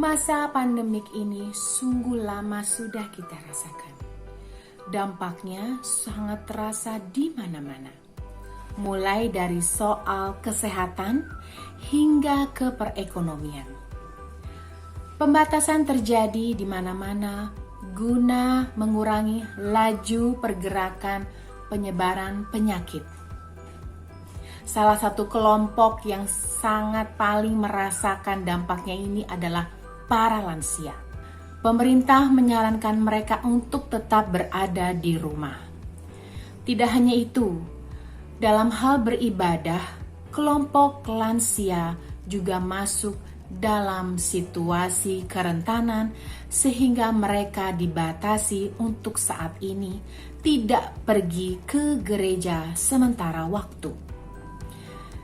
Masa pandemik ini sungguh lama sudah kita rasakan. Dampaknya sangat terasa di mana-mana. Mulai dari soal kesehatan hingga ke perekonomian. Pembatasan terjadi di mana-mana guna mengurangi laju pergerakan penyebaran penyakit. Salah satu kelompok yang sangat paling merasakan dampaknya ini adalah para lansia. Pemerintah menyarankan mereka untuk tetap berada di rumah. Tidak hanya itu, dalam hal beribadah, kelompok lansia juga masuk dalam situasi kerentanan sehingga mereka dibatasi untuk saat ini tidak pergi ke gereja sementara waktu.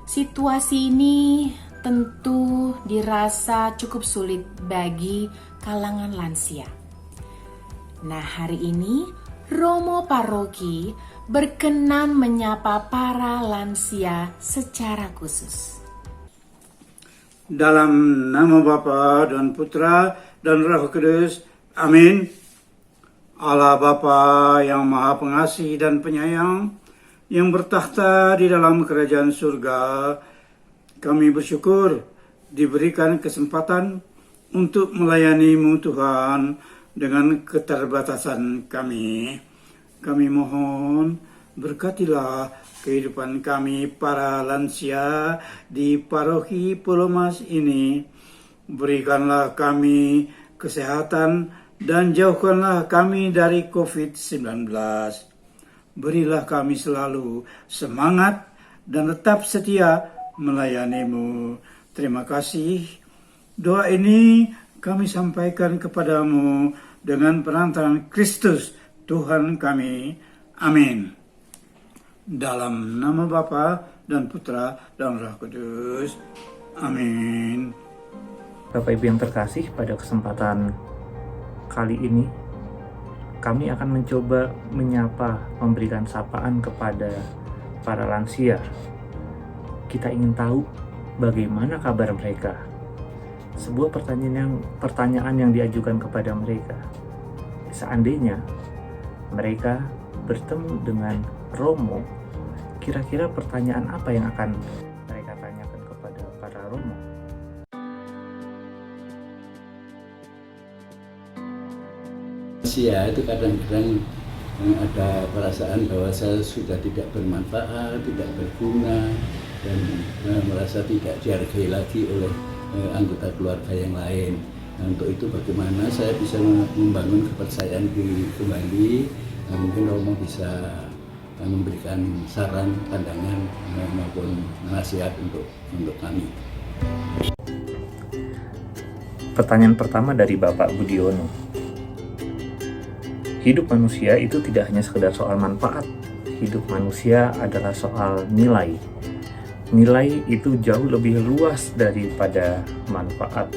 Situasi ini tentu dirasa cukup sulit bagi kalangan lansia. Nah, hari ini Romo Paroki berkenan menyapa para lansia secara khusus. Dalam nama Bapa dan Putra dan Roh Kudus, amin. Allah Bapa yang Maha Pengasih dan Penyayang, yang bertakhta di dalam kerajaan surga, kami bersyukur diberikan kesempatan untuk melayani-Mu Tuhan dengan keterbatasan kami. Kami mohon berkatilah kehidupan kami para lansia di paroki Pulau Mas ini. Berikanlah kami kesehatan dan jauhkanlah kami dari COVID-19. Berilah kami selalu semangat dan tetap setia melayani-Mu. Terima kasih. Doa ini kami sampaikan kepadamu dengan perantaraan Kristus Tuhan kami. Amin. Dalam nama Bapa dan Putra dan Roh Kudus. Amin. Bapak Ibu yang terkasih, pada kesempatan kali ini kami akan mencoba menyapa, memberikan sapaan kepada para lansia. Kita ingin tahu bagaimana kabar mereka. Sebuah pertanyaan yang diajukan kepada mereka. Seandainya mereka bertemu dengan Romo, kira-kira pertanyaan apa yang akan mereka tanyakan kepada para Romo? Lansia itu kadang-kadang ada perasaan bahwa saya sudah tidak bermanfaat, tidak berguna, dan merasa tidak dihargai lagi oleh anggota keluarga yang lain. Nah, untuk itu bagaimana saya bisa membangun kepercayaan diri kembali. Nah, mungkin Romo bisa memberikan saran, pandangan maupun nasihat untuk kami. Pertanyaan pertama dari Bapak Budiono. Hidup manusia itu tidak hanya sekedar soal manfaat. Hidup manusia adalah soal nilai. Nilai itu jauh lebih luas daripada manfaat.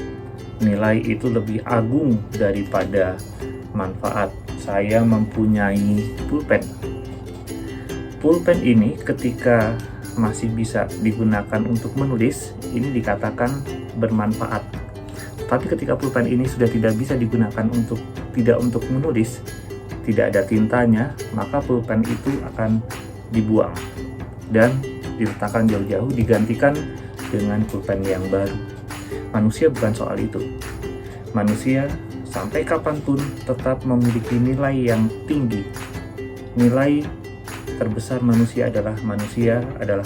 Nilai itu lebih agung daripada manfaat. Saya mempunyai pulpen. Pulpen ini ketika masih bisa digunakan untuk menulis, ini dikatakan bermanfaat. Tapi ketika pulpen ini sudah tidak bisa digunakan untuk menulis, tidak ada tintanya, maka pulpen itu akan dibuang dan diletakkan jauh-jauh, digantikan dengan pulpen yang baru. Manusia bukan soal itu. Manusia sampai kapanpun tetap memiliki nilai yang tinggi. Nilai terbesar manusia adalah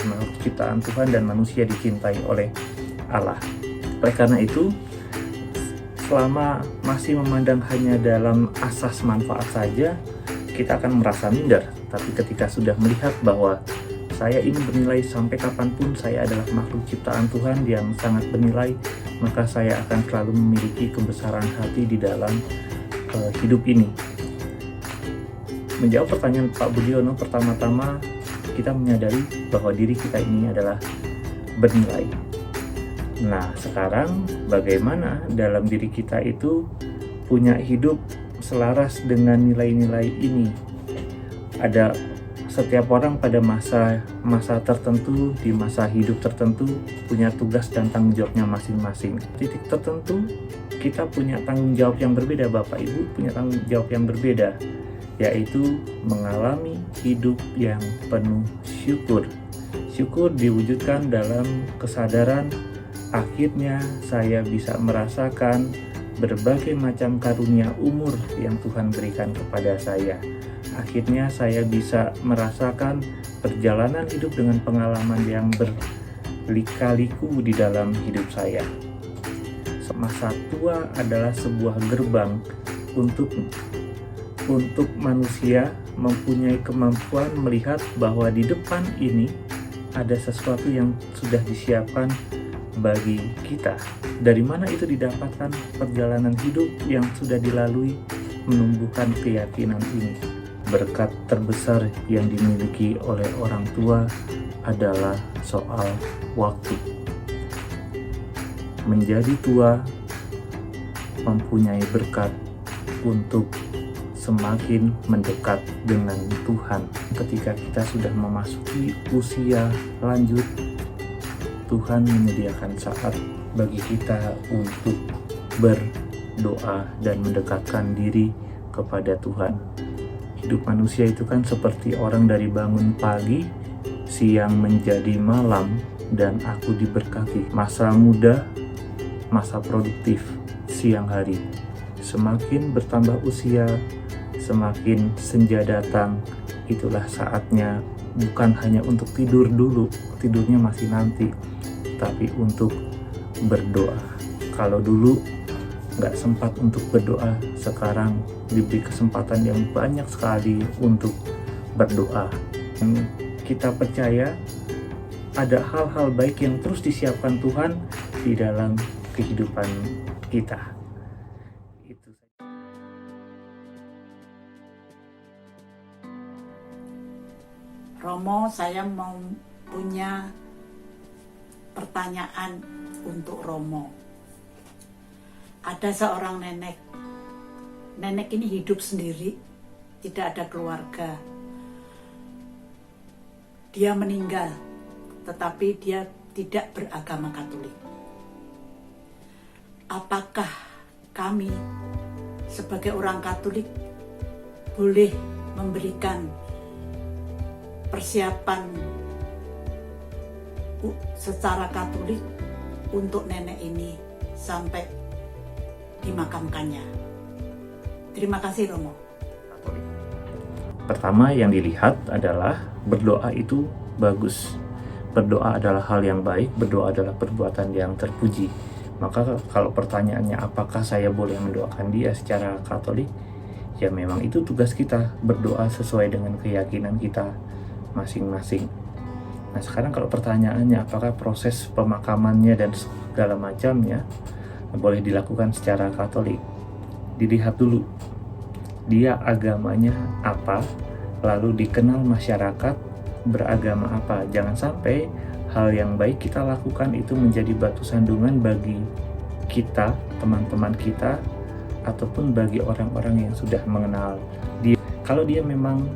makhluk ciptaan Tuhan, dan manusia dicintai oleh Allah. Oleh karena itu, selama masih memandang hanya dalam asas manfaat saja, kita akan merasa minder. Tapi ketika sudah melihat bahwa saya ini bernilai sampai kapanpun, saya adalah makhluk ciptaan Tuhan yang sangat bernilai, maka saya akan selalu memiliki kebesaran hati di dalam hidup ini. Menjawab pertanyaan Pak Budiono, pertama-tama kita menyadari bahwa diri kita ini adalah bernilai. Nah, sekarang bagaimana dalam diri kita itu punya hidup selaras dengan nilai-nilai ini? Ada setiap orang pada masa tertentu, di masa hidup tertentu punya tugas dan tanggung jawabnya masing-masing. Titik tertentu kita punya tanggung jawab yang berbeda, Bapak Ibu punya tanggung jawab yang berbeda, yaitu mengalami hidup yang penuh syukur. Syukur diwujudkan dalam kesadaran akhirnya saya bisa merasakan berbagai macam karunia umur yang Tuhan berikan kepada saya. Akhirnya saya bisa merasakan perjalanan hidup dengan pengalaman yang berlika-liku di dalam hidup saya. Masa tua adalah sebuah gerbang untuk manusia mempunyai kemampuan melihat bahwa di depan ini ada sesuatu yang sudah disiapkan bagi kita. Dari mana itu didapatkan? Perjalanan hidup yang sudah dilalui menumbuhkan keyakinan ini. Berkat terbesar yang dimiliki oleh orang tua adalah soal waktu. Menjadi tua mempunyai berkat untuk semakin mendekat dengan Tuhan. Ketika kita sudah memasuki usia lanjut, Tuhan menyediakan saat bagi kita untuk berdoa dan mendekatkan diri kepada Tuhan. Hidup manusia itu kan seperti orang dari bangun pagi, siang menjadi malam, dan aku diberkati. Masa muda, masa produktif, siang hari. Semakin bertambah usia, semakin senja datang, itulah saatnya bukan hanya untuk tidur dulu, tidurnya masih nanti, tapi untuk berdoa. Kalau dulu nggak sempat untuk berdoa, sekarang diberi kesempatan yang banyak sekali untuk berdoa. Dan kita percaya ada hal-hal baik yang terus disiapkan Tuhan di dalam kehidupan kita. Itu. Romo, saya mau punya pertanyaan untuk Romo. Ada seorang nenek. Nenek ini hidup sendiri, tidak ada keluarga. Dia meninggal, tetapi dia tidak beragama Katolik. Apakah kami sebagai orang Katolik boleh memberikan persiapan secara Katolik untuk nenek ini sampai dimakamkannya? Terima kasih, Romo. Pertama yang dilihat adalah berdoa itu bagus. Berdoa adalah hal yang baik, berdoa adalah perbuatan yang terpuji. Maka kalau pertanyaannya apakah saya boleh mendoakan dia secara Katolik, ya memang itu tugas kita, berdoa sesuai dengan keyakinan kita masing-masing. Nah sekarang kalau pertanyaannya apakah proses pemakamannya dan segala macamnya boleh dilakukan secara Katolik, dilihat dulu dia agamanya apa, lalu dikenal masyarakat beragama apa. Jangan sampai hal yang baik kita lakukan itu menjadi batu sandungan bagi kita, teman-teman kita, ataupun bagi orang-orang yang sudah mengenal dia. Kalau dia memang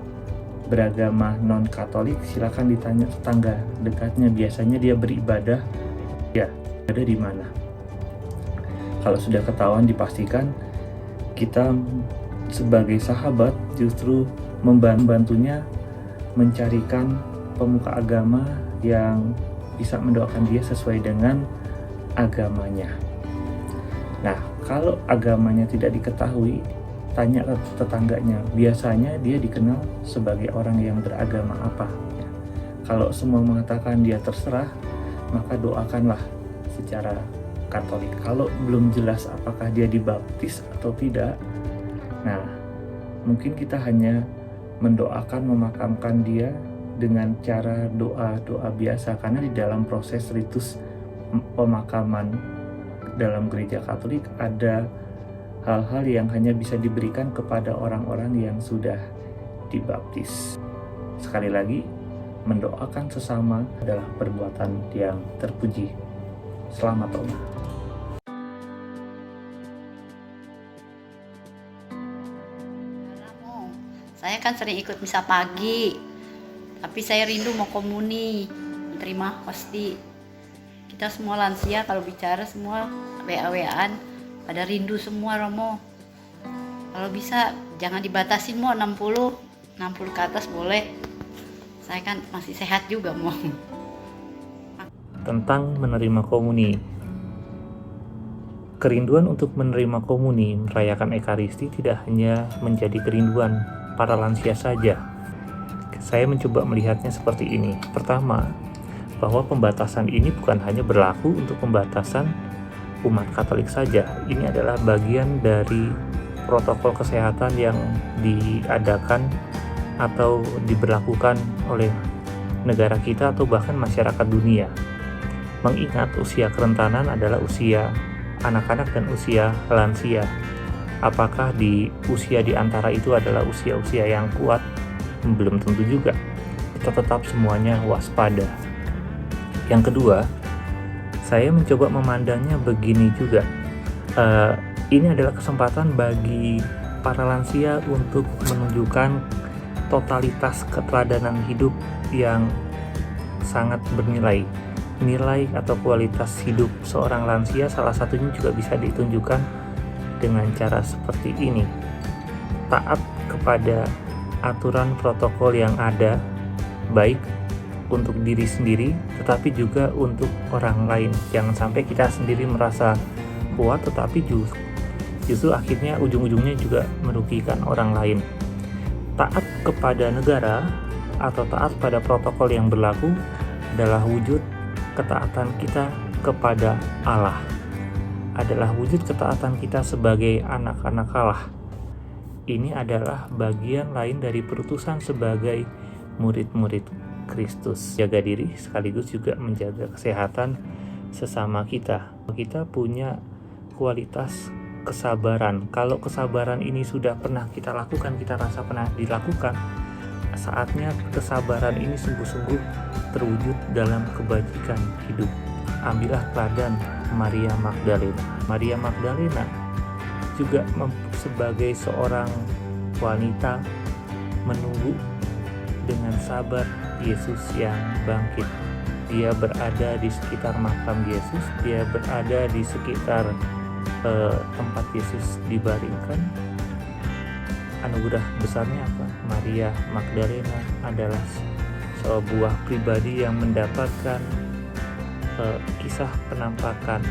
beragama non-Katolik, silakan ditanya tetangga dekatnya, biasanya dia beribadah, ya ada di mana. Kalau sudah ketahuan, dipastikan kita sebagai sahabat justru membantunya mencarikan pemuka agama yang bisa mendoakan dia sesuai dengan agamanya. Nah, kalau agamanya tidak diketahui, tanya tetangganya. Biasanya dia dikenal sebagai orang yang beragama apa. Kalau semua mengatakan dia terserah, maka doakanlah secara Katolik. Kalau belum jelas apakah dia dibaptis atau tidak, nah mungkin kita hanya mendoakan memakamkan dia dengan cara doa-doa biasa, karena di dalam proses ritus pemakaman dalam gereja Katolik ada hal-hal yang hanya bisa diberikan kepada orang-orang yang sudah dibaptis. Sekali lagi, mendoakan sesama adalah perbuatan yang terpuji. Selamat Roma. Saya kan sering ikut misa pagi. Tapi saya rindu mau komuni, menerima pasti. Kita semua lansia kalau bicara semua WA-WAan pada rindu semua Romo. Kalau bisa jangan dibatasin mau 60 ke atas boleh. Saya kan masih sehat juga mau. Tentang menerima komuni. Kerinduan untuk menerima komuni, merayakan Ekaristi tidak hanya menjadi kerinduan para lansia saja. Saya mencoba melihatnya seperti ini. Pertama, bahwa pembatasan ini bukan hanya berlaku untuk pembatasan umat Katolik saja. Ini adalah bagian dari protokol kesehatan yang diadakan atau diberlakukan oleh negara kita atau bahkan masyarakat dunia. Mengingat usia kerentanan adalah usia anak-anak dan usia lansia. Apakah di usia di antara itu adalah usia-usia yang kuat? Belum tentu juga. Kita tetap semuanya waspada. Yang kedua, saya mencoba memandangnya begini juga. Ini adalah kesempatan bagi para lansia untuk menunjukkan totalitas keteladanan hidup yang sangat bernilai. Nilai atau kualitas hidup seorang lansia salah satunya juga bisa ditunjukkan dengan cara seperti ini. Taat kepada aturan protokol yang ada, baik untuk diri sendiri tetapi juga untuk orang lain. Jangan sampai kita sendiri merasa kuat tetapi justru akhirnya ujung-ujungnya juga merugikan orang lain. Taat kepada negara atau taat pada protokol yang berlaku adalah wujud ketaatan kita kepada Allah, adalah wujud ketaatan kita sebagai anak-anak Allah. Ini adalah bagian lain dari perutusan sebagai murid-murid Kristus. Jaga diri sekaligus juga menjaga kesehatan sesama kita. Kita punya kualitas kesabaran. Kalau kesabaran ini sudah pernah kita lakukan, kita rasa pernah dilakukan, saatnya kesabaran ini sungguh-sungguh terwujud dalam kebajikan hidup. Ambillah teladan Maria Magdalena. Maria Magdalena juga sebagai seorang wanita menunggu dengan sabar Yesus yang bangkit. Dia berada di sekitar makam Yesus, dia berada di sekitar tempat Yesus dibaringkan. Anugerah besarnya apa? Maria Magdalena adalah sebuah pribadi yang mendapatkan kisah penampakan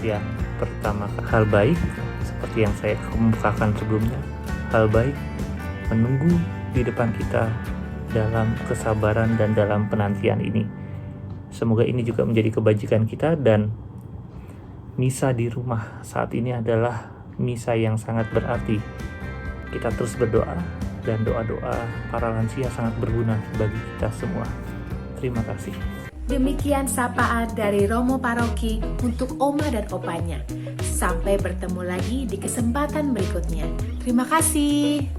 yang pertama. Hal baik seperti yang saya kemukakan sebelumnya, hal baik menunggu di depan kita dalam kesabaran dan dalam penantian ini. Semoga ini juga menjadi kebajikan kita, dan misa di rumah saat ini adalah misa yang sangat berarti. Kita terus berdoa, dan doa-doa para lansia sangat berguna bagi kita semua. Terima kasih. Demikian sapaan dari Romo Paroki untuk Oma dan Opanya. Sampai bertemu lagi di kesempatan berikutnya. Terima kasih.